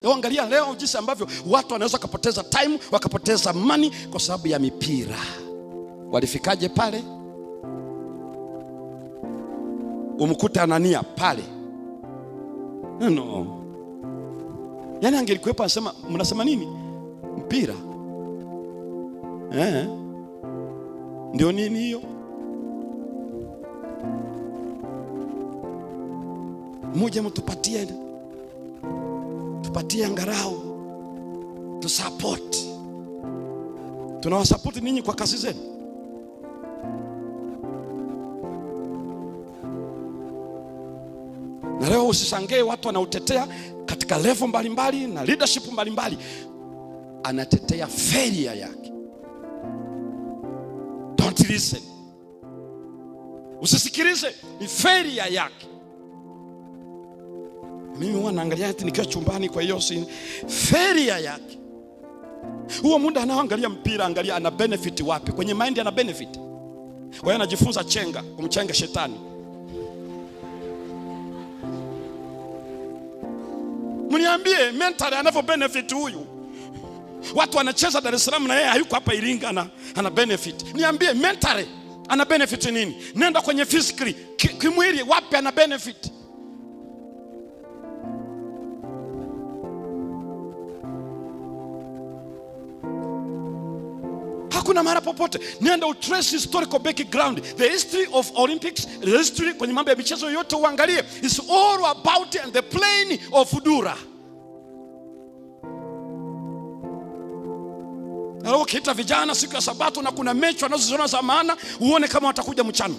Angalia leo jinsi ambavyo watu wanaweza kupoteza time, wakapoteza money kwa sababu ya mipira. Walifikaje pale? Umkuta Anania pale. No. Yaani angelikuwepo anasema mnasema nini? Mpira. Ndio nini hiyo? Mmoja mtupatie angalau tu support. Tunawasupport ninyi kwa kazi zenu. Na leo usishangae watu wanautetea katika level mbalimbali na leadership mbalimbali, anatetea failure yake. Don't listen. Usisikilize, ni failure yake. Mimi huwa naangalia hata nikiwa chumbani, kwa hiyo si failure yake. Huo muda anaangalia mpira, angalia ana benefit wapi? Kwenye mind ana benefit. Kwa hiyo anajifunza chenga, kumchenga shetani. Mniambie mentally anavyo benefit huyu. Watu wanacheza Dar es Salaam na yeye hayuko hapa Iringa ana benefit. Niambie mentally ana benefit nini? Nenda kwenye physically, kimwili wapi ana benefit? Hakuna mara popote. Nenda utrace historical background, the history of Olympics, the history kwenye mambo ya michezo yote uangalie. It's all about the plain of Dura. Na leo kita vijana siku ya Sabato na kuna mechi wanazoziona za maana, uone kama watakuja mchana.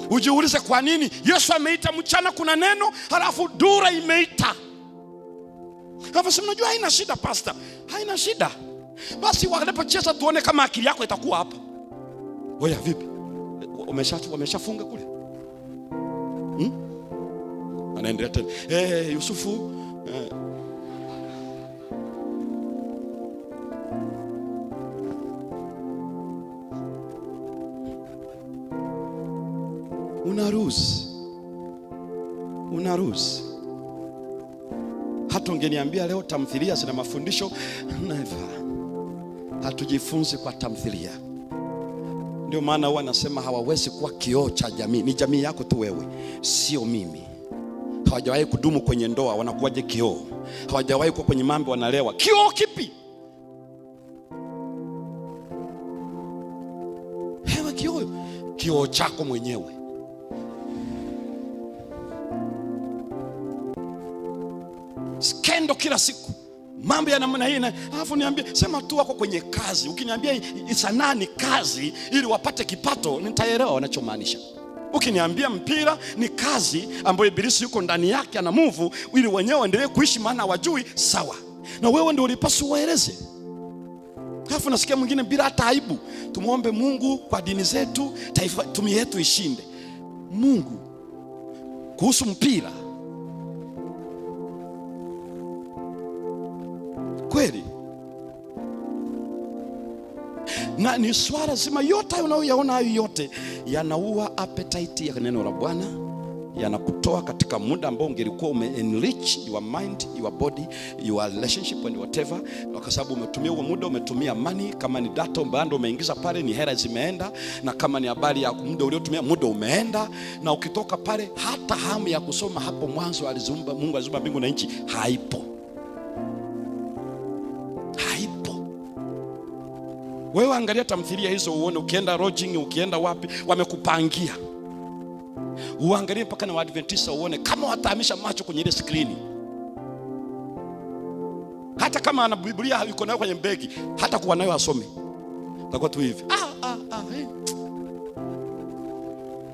Ujiulize kwa nini Yesu ameita mchana kuna neno, halafu Dura imeita. Hapo sema unajua haina shida pastor. Haina shida. Basi wanapocheza tuone kama akili yako itakuwa hapa. Wewe vipi? Umeshafunga kule? Anaendelea tena. Yusufu Unaruhusu. Hata ungeniambia leo tamthilia zina mafundisho, never. Hatujifunzi kwa tamthilia. Ndio maana huwa nasema hawawezi kuwa kioo cha jamii. Ni jamii yako tu wewe, sio mimi. Hawajawahi kudumu kwenye ndoa, wanakuwaje kioo? Hawajawahi kuwa kwenye mambo, wanalewa. Kioo kipi? Hewa kioo chako mwenyewe. Skendo kila siku. Mambo ya namna hii, alafu niambie sema tu wako kwenye kazi. Ukiniambia sanaa ni kazi ili wapate kipato, nitaelewa wanachomaanisha. Ukiniambia mpira ni kazi ambayo ibilisi yuko ndani yake ana move ili wenyewe waendelee kuishi maana hawajui, sawa. Na wewe ndio ulipaswa ueleze. Alafu nasikia mwingine bila hata aibu, tumuombe Mungu kwa dini zetu, taifa tumi yetu ishinde. Mungu kuhusu mpira kweli? Na ni swala zima yote unayoyaona hayo yote yanaua appetite ya neno la Bwana, yanakutoa katika muda ambao ungelikuwa enrich your mind, your body, your relationship and whatever, kwa sababu umetumia huo muda, umetumia money. Kama ni data mbando umeingiza pale, ni hela zimeenda, na kama ni habari ya muda uliotumia, muda umeenda, na ukitoka pale hata hamu ya kusoma hapo mwanzo Mungu aliziumba mbingu na nchi haipo. Wewe angalia tamthilia hizo uone, ukienda lodging, ukienda wapi wamekupangia. Uangalie mpaka na Waadventista uone kama watahamisha macho kwenye ile screen. Hata kama ana Biblia yuko nayo kwenye begi, hata kuwa nayo asome. Takuwa tu hivi.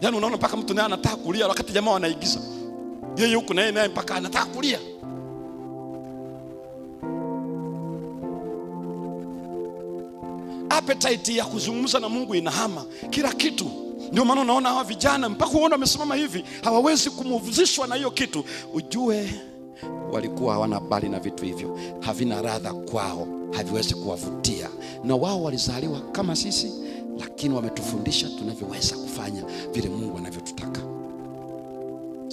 Yaani unaona mpaka mtu naye anataka kulia wakati jamaa wanaigiza. Yeye huko naye mpaka anataka kulia. Appetite ya kuzungumza na Mungu inahama kila kitu. Ndio maana unaona hawa vijana mpaka uone wamesimama hivi, hawawezi kumuvuzishwa na hiyo kitu. Ujue walikuwa hawana habari na vitu hivyo, havina radha kwao, haviwezi kuwavutia. Na wao walizaliwa kama sisi, lakini wametufundisha tunavyoweza kufanya vile Mungu anavyotutaka.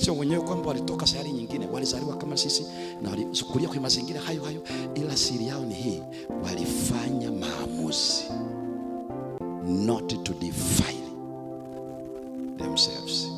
Sio wenyewe kwamba walitoka sayari nyingine, walizaliwa kama sisi na walikulia kwa mazingira hayo hayo, ila siri yao ni hii: walifanya maamuzi not to defile themselves.